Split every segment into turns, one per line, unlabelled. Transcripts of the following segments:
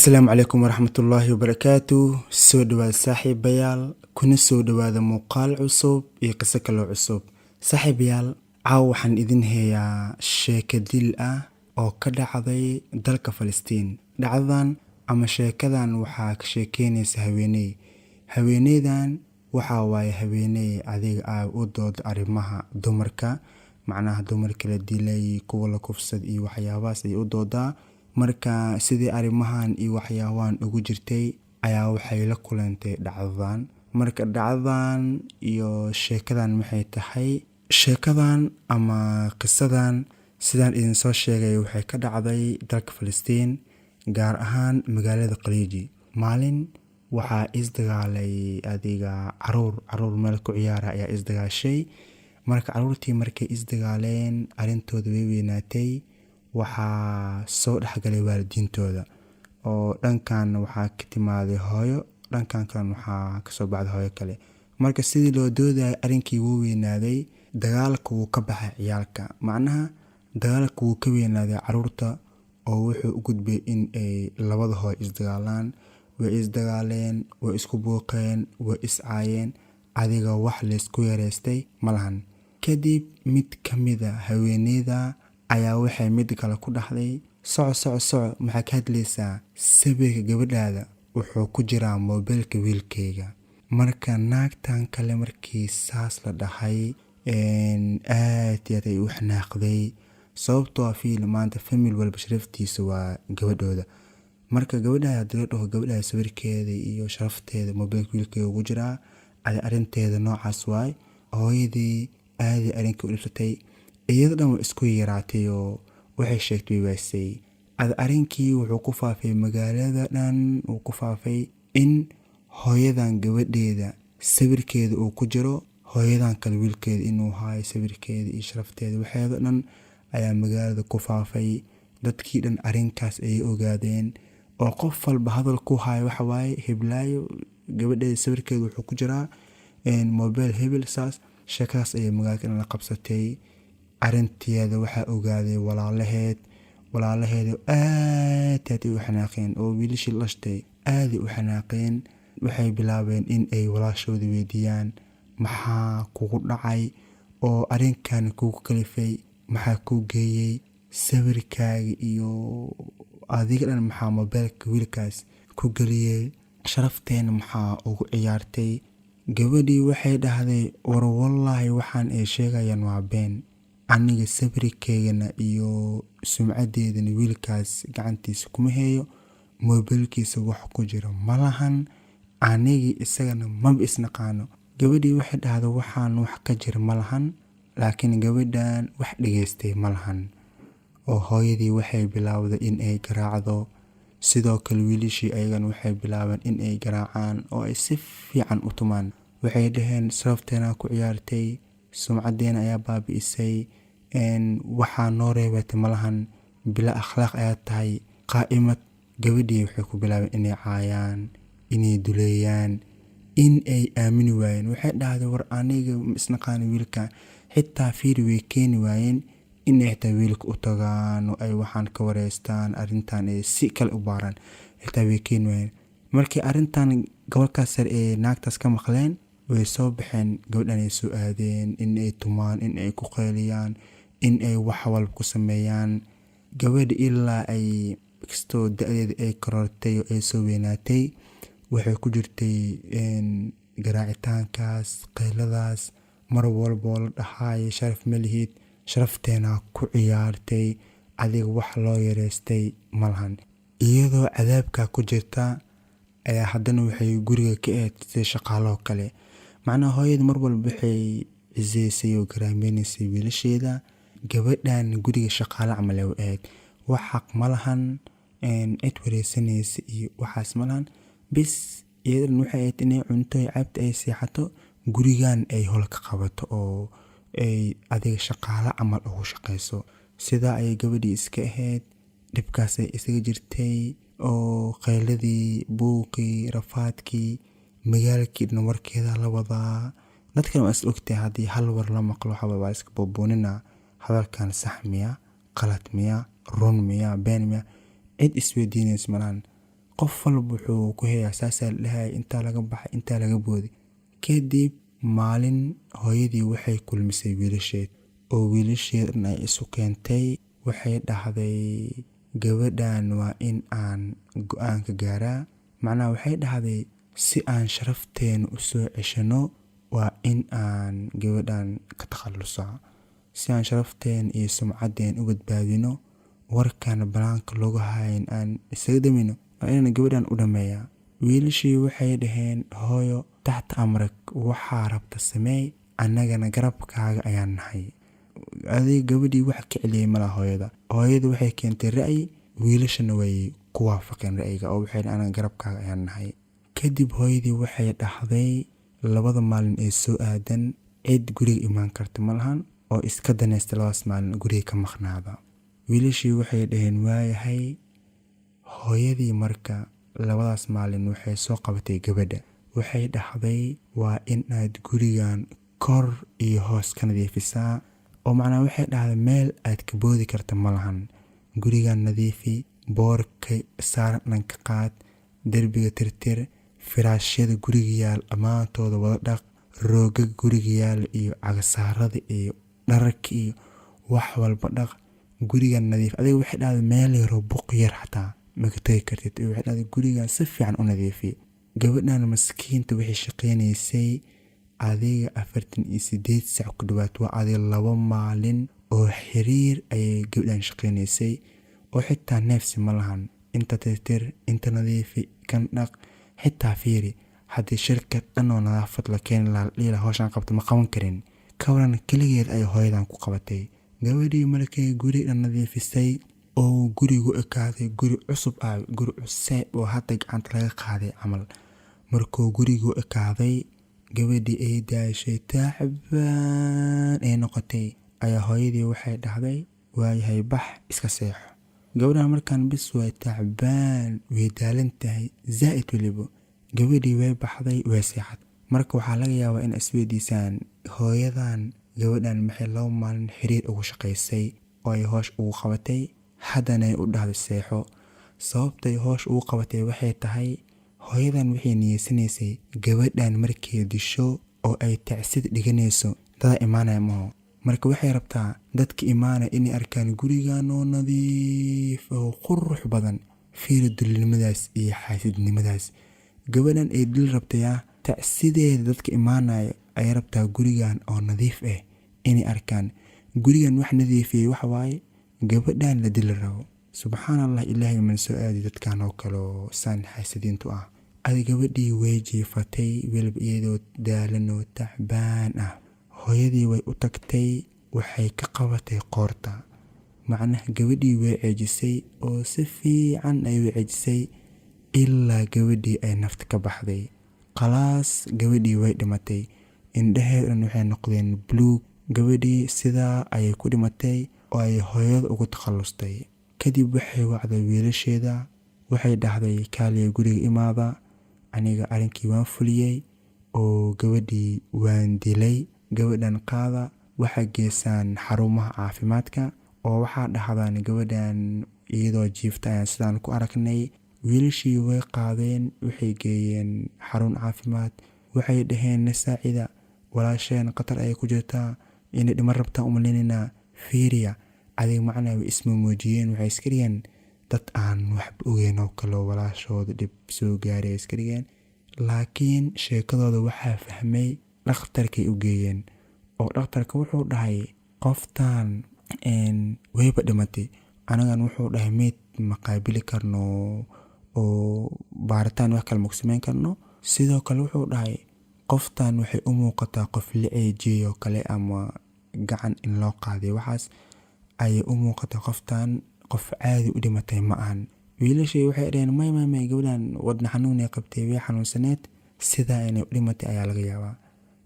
Asalaamu calaykum waraxmatullaahi wabarakaatu. Soo dhawaada saaxiibayaal, kuna soo dhawaada muuqaal cusub iyo qiso kaloo cusub. Saaxiibayaal, caawa waxaan idin hayaa sheeko dil ah oo ka dhacday dalka Falastiin. Dhacdadan ama sheekadan waxaa ka sheekeynaysa haweeney. Haweeneydan waxaa waaye haweeney adiga u dood arrimaha dumarka, macnaha dumarka la dilay, kuwa la kufsaday iyo waxyaabahaas ay u doodaa. Marka sidii arrimahan iyo waxyaabahan ugu jirtay ayaa waxay la kulantay dhacdadan. Marka dhacdadan iyo sheekadan maxay tahay? Sheekadan ama qisadan sidaan idin soo sheegay waxay ka dhacday dalka Falastiin, gaar ahaan magaalada Khaliiji. Maalin waxaa isdagaalay adiga caruur meel ku ciyaara ayaa isdagaashay. Marka caruurtii markay isdagaaleen arrintooda way weynaatay, waxaa soo dhexgalay waalidiintooda oo dhankan waxaa ka timaaday hooyo, dhankan kale waxaa ka soo baxday hooyo kale. Marka sidii loo doodayay arrinkii wuu weynaaday, dagaalka wuu ka baxay ciyaalka, macnaha dagaalka wuu ka weynaaday caruurta oo wuxuu u gudbay in ay labada hooyo isdagaalaan. Way isdagaaleen, way isku buuqeen, way iscaayeen, adiga wax laysku yareystay malahan. Kadib mid ka mid ah haweeneyda ayaa waxay mid kale ku dhaxday, soco maxaa ka hadlaysaa? Sawirka gabadhaada wuxuu ku jiraa moobilka wiilkayga. Marka naagtan kale markii saas la dhahay aad iyo aad ay u xanaaqday, sababtoo ah maanta famil walba sharaftiisa waa gabadhooda. Marka gabadhaada haddii la dhaho gabadhaada sawirkeeda iyo sharafteeda moobilka wiilkayga ugu jiraa, arrinteeda noocaas waay. Hooyadii aad arrinkii u dhibsatay, iyada dhan way isku yaraatay oo waxay sheegtay waasay. Arrinkii wuxuu ku faafay magaalada dhan, uu ku faafay in hooyadan gabadheeda sawirkeeda uu ku jiro, hooyadan kale wiilkeeda inuu haayo sawirkeeda iyo sharafteeda. Waxeeda dhan ayaa magaalada ku faafay. Dadkii dhan arrinkaas ayay ogaadeen oo qof walba hadal ku haayo waxa waaye heblaayo gabadheeda sawirkeeda wuxuu ku jiraa moobil hebel. Saas sheekadaas ayay magaalada dhan la qabsatay. Arrinteeda waxaa ogaaday walaalaheeda aad u xanaaqeen oo wiilashii la dhashtay aad u xanaaqeen. Waxay bilaabeen in ay walaashooda weydiiyaan, maxaa kugu dhacay oo arrinkan kugu kalifay? Maxaa kuu geeyey sawirkaaga iyo adiga dhan maxaa moobilka wiilkaas ku geliyey? Sharafteena maxaa ugu ciyaartay? Gabadhii waxay dhahday, war wallaahi waxaan ay sheegayaan waa been. Aniga sawirkeygana iyo sumcadeedana wiilkaas gacantiisa kuma heeyo, moobilkiisa wax ku jira malahan, anigii isagana maba isnaqaano. Gabadhii waxay dhahday waxaan wax ka jira malahan, laakiin gabadhan wax dhageystay malahan. Oo hooyadii waxay bilaawday in ay garaacdo, sidoo kale wiilashii ayagana waxay bilaabeen in ay garaacaan oo ay si fiican u tumaan. Waxay dhaheen sharafteena ku ciyaartay, sumcadeena ayaa baabi'isay, waxaa noo reebatay malahan, bila akhlaaq ayaa tahay, qaa'imad. Gabadhii waxay ku bilaabeen inay caayaan, inay duleeyaan, in ay aamini waayeen. Waxay dhahday war aniga ma isnaqaano wiilka. Xitaa fiiri way keeni waayeen inay xitaa wiilka u tagaan oo ay waxaan ka wareystaan, arrintan ay si kale u baaraan. Xitaa way keeni waayeen. Markii arrintan gobolkaas sare ee naagtaas ka maqleen, way soo baxeen. Gabadhan ay soo aadeen in ay tumaan, in ay ku qayliyaan, in ay wax walba ku sameeyaan. Gabadha ilaa ay kastoo da'deeda ay korortay oo ay soo weynaatay, waxay ku jirtay garaacitaankaas, qayladaas, mar walba la dhahayo sharaf ma lihid, sharafteena ku ciyaartay, adiga wax loo yareystay malahan. Iyadoo cadaabka ku jirta ayaa haddana waxay guriga ka eegtay shaqaalo kale. Macnaha hooyada mar walba waxay cizeysay oo garaameysay wiilasheeda. Gabadhan guriga shaqaale camal ay u ahayd, wax xaq malahan, cid wareysanaysa iyo waxaas malahan. Bis iyadan waxay ahayd inay cunto ay cabto, ay seexato, gurigan ay hol ka qabato oo ay adiga shaqaale camal ugu shaqeyso. Sidaa ayay gabadhii iska ahayd, dhibkaas ay isaga jirtay oo qayladii, buuqii, rafaadkii, magaalkii dhan warkeeda la wadaa. Dadkan waa is ogtahay haddii hal war la maqlo waa iska booboonina. Hadalkan sax miya, qalad miya, run miya, been miya, cid isweydiinaysa malahan. qof walba wuxuu ku heeyaa saasaa dhahay intaa laga baxay intaa laga booday. Kadib maalin hooyadii waxay kulmisay wiilasheed oo wiilasheedna ay isu keentay. Waxay dhahday gabadhan waa in aan go'aan ka gaaraa. Macnaha waxay dhahday si aan sharafteena u soo ceshano waa in aan gabadhan ka takhaluso. Si aan sharafteena iyo sumcaddeen u badbaadino, warkaan banaanka loogu hayn aan isaga damino, waa inaan gabadhan u dhameeyaa. Wiilashii waxay dhaheen hooyo taxta amrak, waxaa rabta sameey, annagana garabkaaga ayaan nahay. Adiga gabadhii wax ka celiyay malaha hooyada. Hooyada waxay keentay ra'yi, wiilashana way ku waafaqeen ra'yiga oo waxay dhaheen anaga garabkaaga ayaan nahay. Kadib hooyadii waxay dhahday 2 maalin ee soo aadan cid guriga imaan karta malahan oo iska danaysta 2 maalin guriga ka maqnaada. Wiilashii waxay dhaheen waayahay. Hooyadii marka 2 maalin waxay soo qabatay gabadha. Waxay dhahday waa in aad gurigan kor iyo hoos ka nadiifisaa. oo macnaha waxay dhahday meel aad ka boodi karta malahan. Gurigan nadiifi, boorka saaran ka qaad, derbiga tirtir, firaashyada guriga yaal dhammaantooda wada dhaq, rooga guriga yaal iyo cagasaarada iyo dharka iyo wax walba dhaq. Gurigan nadiif. Adiga waxay dhahday meel yar oo buq yar xataa ma ka tagi kartid. Waxay dhahday gurigan si fiican u nadiifi. Gabadhan maskiinta waxay shaqeynaysay adiga 48 saac ku dhawaad. waa adiga 2 maalin oo xiriir ayay gabadhan shaqeynaysay oo xitaa neefsi ma lahan. Inta tirtir, inta nadiifi, kan dhaq. xitaa fiiri haddii shirkad dhan oo nadaafad la keeni lahaa hawshan qabto ma qaban karin. Kawaran kaligeed ay hooyadan ku qabatay. Gabadhii markay guriga nadiifisay oo gurigu ekaaday guri cusub guri cusub oo hadda gacanta laga qaaday camal. Markuu gurigu ekaaday gabadhii ay daashay taabaan ay noqotay ayaa hooyadii waxay dhahday waayahay bax iska seexo. Gabadhan markaan bis way taabaan way daalan tahay zaa'id waliba. Gabadhii way baxday way seexad. Marka waxaa laga yaabaa in isweydiisaan hooyadan gabadhan maxay 2 maalin xiriir ugu shaqaysay oo ay hoosh ugu qabatay haddana ay u dhahday seexo. Sababtay hoosh ugu qabatay waxay tahay hooyadan waxay niyeysanaysay gabadhan markay disho oo ay tacsid dhiganayso dad imaanaya maaho. Marka waxay rabtaa dadka imaanaya inay arkaan gurigan oo nadiif oo qurux badan. fiiri dulnimadaas iyo xaasidnimadaas. Gabadhan ay dil rabtaya tacsideeda dadka imaanaya ay rabtaa gurigan oo nadiif ah inay arkaan. Gurigan wax nadiifiyay waxa waaye gabadhan la dil rabo. Subxaanallah, Ilaahay man soo aadi dadkan oo kale saan xaasidiintu ah. Adi gabadhii way jiifatay weliba iyadoo daalan oo tacbaan ah. Hooyadii way u tagtay waxay ka qabatay qoorta. Macnaha gabadhii way ceejisay oo si fiican ay u ceejisay ilaa gabadhii ay nafta ka baxday. Khalaas gabadhii way dhimatay. Indhaheedan waxay noqdeen buluug. Gabadhii sidaa ayay ku dhimatay oo ay hooyada ugu takhallustay. Kadib waxay wacday wiilasheeda. Waxay dhahday kaaliya guriga imaada. Aniga arrinkii waan fuliyay oo gabadhii waan dilay. Gabadhan qaada waxa geesaan xarumaha caafimaadka oo waxaa dhahdaan gabadhan iyadoo jiifta ayaan sidaan ku aragnay. Wiilashii way qaadeen waxay geeyeen xarun caafimaad. Waxay dhaheen nasaacida walaasheen qatar ay ku jirtaa inay dhimar rabtaa u malaynayna fiiriya. Adiga macnaha way isma muujiyeen waxay iska dhigeen dad aan waxba ogeyn oo kale walaashooda dhib soo gaaray iska dhigeen. Laakiin sheekadooda waxaa fahmay dhakhtarkay u geeyeen oo dhakhtarka wuxuu dhahay qoftan wayba dhimatay. Anagan wuxuu dhahay meed ma qaabili karno oo baaritaan wax kale ma ku samayn karno. Sidoo kale wuxuu dhahay qoftan waxay u muuqataa qof la ceejiyay oo kale ama gacan in loo qaaday waxaas ayay u muuqataa. Qoftan qof caadi u dhimatay ma ahan. Wiilashii waxay dhaheen may gabadhan wadna xanuun ay qabtay way xanuunsaneed sidaa inay u dhimatay ayaa laga yaabaa.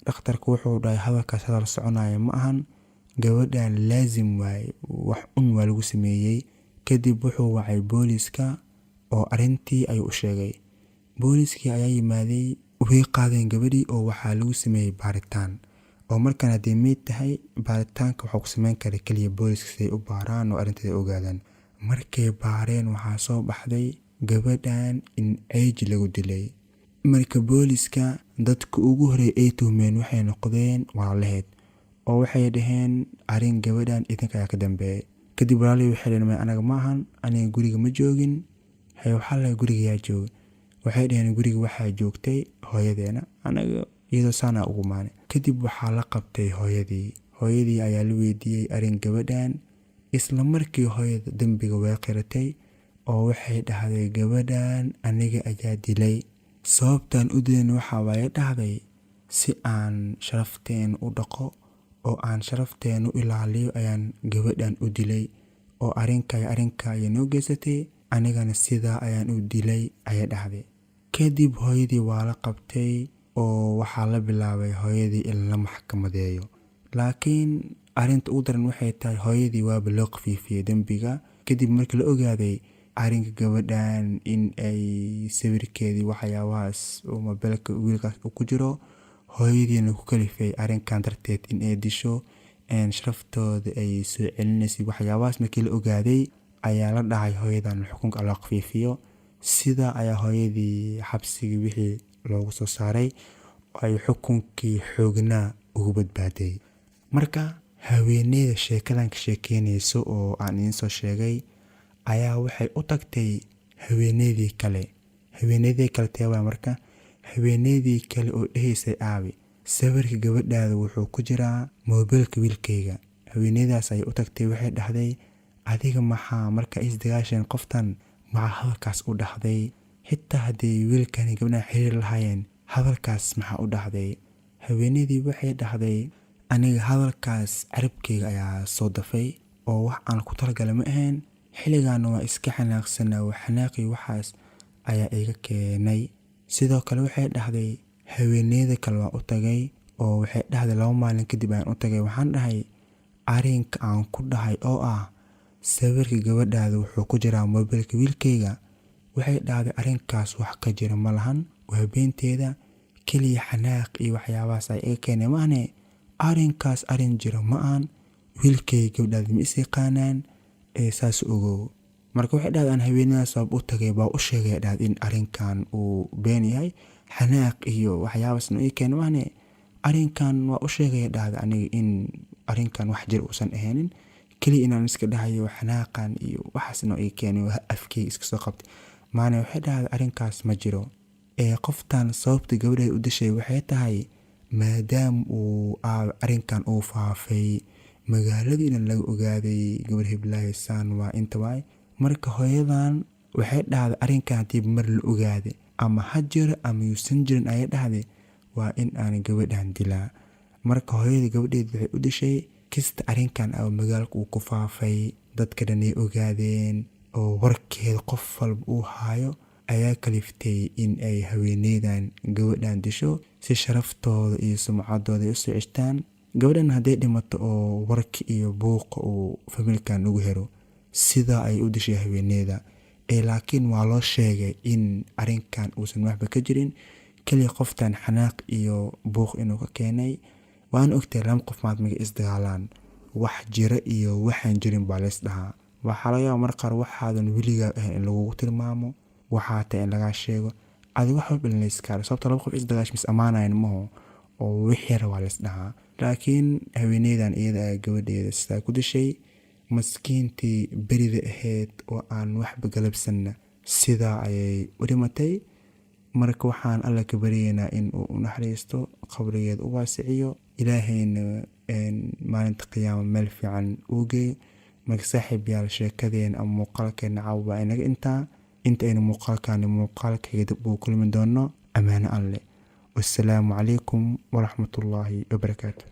Dhakhtarku wuxuu dhahay hadalkaas hadal soconaya ma ahan. Gabadhan laazim waay wax waa lagu sameeyay. Kadib wuxuu wacay booliska oo arintii ayuu u sheegay. Booliskii ayaa yimaaday way qaadeen gabadhii oo waxaa lagu sameeyay baaritaan. oo markaan haddii meyd tahay baaritaanka waxaa ku samayn kara kaliya booliska si ay u baaraan oo arrinteeda ogaadaan. Markay baareen waxaa soo baxday gabadhan in ceeji lagu dilay. Marka booliska dadka ugu horey ay tuhmeen waxay noqdeen walaalaheed oo waxay dhaheen arrin gabadhan idinka ayaa ka dambeeyay. Kadib walaalihii waxay dhaheen anaga maahan, aniga guriga ma joogin. Waxaa la guriga yaa joogay. Waxay dhaheen guriga waxaa joogtay hooyadeena, anaga iyadoo saana ugu maanay. Kadib waxaa la qabtay hooyadii ayaa la weydiiyey arrin gabadhan. Isla markii hooyada dambiga way qiratay oo waxay dhahday gabadhan aniga ayaa dilay. Sababtan u dileen waxa waaye dhahday si aan sharafteen u dhaqo oo aan sharafteen u ilaaliyo ayaan gabadhan u dilay oo arrinka ay noo geysatay, anigana sidaa ayaan u dilay ayay dhahday. Kadib hooyadii waa la qabtay oo waxaa la bilaabay hooyadii in la maxkamadeeyo. Laakiin arrinta ugu daran waxay tahay hooyadii waaba loo khafiifiyey dambiga kadib markii la ogaaday arrinka gabadhan in ay sawirkeedii waxyaabahaas oo mobilka wiilkaas ku jiro. Hooyadiina ku kalifay arrinkan darteed in ay disho sharaftooda ay soo celinaysay. Waxyaabahaas markii la ogaaday ayaa la dhahay hooyadan xukunka loo khafiifiyo. Sidaa ayaa hooyadii xabsigii wixii loogu soo saaray oo ay xukunkii xoognaa ugu badbaaday. Marka haweeneyda sheekadan ka sheekeynayso oo aan idin soo sheegay ayaa waxay u tagtay haweeneydii kale. Haweeneydii kale teewaa marka haweeneydii kale oo dhahaysay aabi sawirka gabadhaada wuxuu ku jiraa mobilka wiilkayga. Haweeneydaas ayay u tagtay waxay dhahday adiga maxaa marka isdagaasheen qoftan maxaa hadalkaas u dhahday? Xitaa haddii wiilkani gabadhan xiriir lahaayeen hadalkaas maxaa u dhahday? Haweeneydii waxay dhahday aniga hadalkaas carabkayga ayaa soo dafay oo wax aan ku talagalay ma ahayn. Xilligaana waa iska xanaaqsanaa oo xanaaqii waxaas ayaa iga keenay. Sidoo kale waxay dhahday haweeneyda kale waa u tagay oo waxay dhahday 2 maalin kadib ayaan u tagay. Waxaan dhahay arrinka aan ku dhahay oo ah sawirka gabadhaada wuxuu ku jiraa mobilka wiilkayga. Waxay dhahday arrinkaas wax ka jira ma lahan, waa beenteeda, keliya xanaaq iyo waxyaabahaas ay iga keenay maahane arrinkaas arrin jira ma ahan. Wiilkayga gabadhaada ma is yaqaanaan saas ogow. Marka waxay dhahday aan haweeneydaas u tagay baa u sheegay dhahday in arrinkan uu been yahay, xanaaq iyo waxyaabahaasna iga keenay maahane arrinkan waa u sheegay dhahday aniga in arrinkan wax jir uusan ahaynin, keliya inaan iska dhahayo xanaaqan iyo waxaasna iga keenay afkayga iska soo qabtay. Maana waxay dhahday arrinkaas ma jiro. Qoftan sababta gabadheeda u dishay waxay tahay maadaama uu arrinkan uu faafay magaaladiina laga ogaaday gabadh Hiblaayo saan waa inta waay. Marka hooyadan waxay dhahday arrinkan haddii mar la ogaaday ama ha jiro ama yuusan jirin ayay dhahday waa in aan gabadhan dilaa. Marka hooyadii gabadheedii waxay u dishay kasta arrinkan oo magaalka uu ku faafay dadka dhan ay ogaadeen oo warkeeda qof walba uu haayo ayaa kaliftay in ay haweeneydan gabadhan disho si sharaftooda iyo sumcaddooda ay u soo ceshtaan. Gabadhan hadday dhimato oo warka iyo buuqa uu familkan ugu hero sidaa ay u dishay haweeneyda. Laakiin waa loo sheegay in arrinkan uusan waxba ka jirin, keliya qoftan xanaaq iyo buuq inuu ka keenay. Waan ogtahay 2 qof maadmiga isdagaalaan wax jira iyo waxaan jirin baa leys dhahaa. Waxaa laga yaabaa marka qaar waxaadan weligaa ahayn in lagugu tilmaamo, waxaa tahay in lagaa sheego adi wax walba in la iskaaro. Sababta 2 qof isdagaash mis amaanayn maho oo wixii yar waa leys dhahaa. Laakiin haweeneydan iyada gabadheeda sidaa ku dishay, maskiintii berida ahayd oo aan waxba galabsanna sidaa ayay u dhimatay. Marka waxaan alla ka baryaynaa in uu u naxariisto, qabrigeeda u waasiciyo, ilaahayna maalinta qiyaama meel fiican uu geeyo. Marka saaxiib yaal sheekadeen ama muuqaalkeena caawa inaga inta aynu muuqaalkayga dib ugu kulmi doono. Ammaano alle. Wassalaamu calaykum waraxmatullaahi wabarakaatuh.